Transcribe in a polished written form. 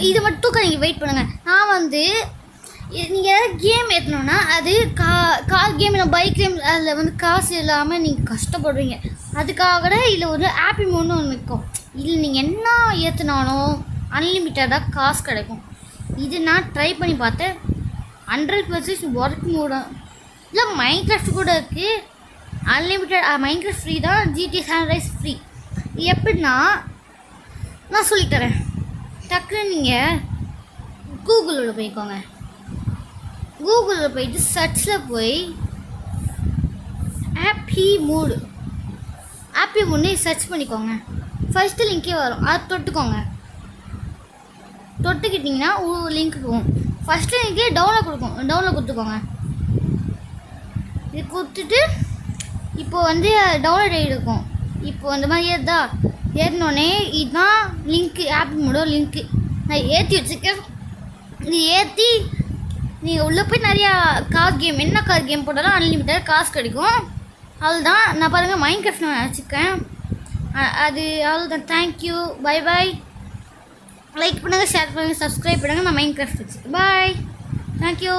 இது மட்டும் நீங்கள் வெயிட் பண்ணுங்கள். நான் வந்து நீங்கள் ஏதாவது கேம் ஏற்றணுன்னா அது கார் கேம் இல்லை பைக் கேம் அதில் வந்து காசு இல்லாமல் நீங்கள் கஷ்டப்படுவீங்க. அதுக்காக இதில் ஒரு ஹாப்பி மோட்னு ஒன்று இருக்கும். இதில் நீங்கள் என்ன ஏற்றினாலும் அன்லிமிட்டடாக காசு கிடைக்கும். இது நான் ட்ரை பண்ணி பார்த்தேன். 100% ஒர்க் மோட இல்லை மைன்கிராஃப்ட் கூட இருக்குது. அன்லிமிட்டட் மைன்கிராஃப்ட் ஃப்ரீ தான். GT sunrise free. எப்படின்னா நான் சொல்லித்தரேன். டக்குன்னு நீங்கள் கூகுளில் போய்க்கோங்க. கூகுளில் போயிட்டு சர்ச்சில் போய் ஹாப்பி மூடு சர்ச் பண்ணிக்கோங்க. ஃபஸ்ட்டு லிங்க்கே வரும், அதை தொட்டுக்கோங்க. தொட்டுக்கிட்டிங்கன்னா ஒரு லிங்க் போகும். ஃபஸ்ட்டு லிங்க்கே டவுன்லோட் கொடுத்துக்கோங்க. இது கொடுத்துட்டு இப்போது வந்து டவுன்லோட் ஆகிருக்கும். இப்போது அந்த மாதிரி ஏறினோடனே இதுதான் லிங்க்கு, ஹாப்பி மூடோ லிங்க்கு நான் ஏற்றி வச்சுருக்கேன். இது ஏற்றி நீங்கள் உள்ளே போய் நிறையா கார் கேம், என்ன கார் கேம் போட்டாலும் அன்லிமிட்டட் காசு கிடைக்கும். அதுதான் நான் பாருங்கள் மைன்கிராஃப்ட் நான் வச்சுருக்கேன். அது அவ்வளோதான். Thank you, bye bye. லைக் பண்ணுங்கள், ஷேர் பண்ணுங்கள், சப்ஸ்கிரைப் பண்ணுங்கள். நான் மைன்கிராஃப்ட் வச்சுருக்கேன். பாய், தேங்க்யூ.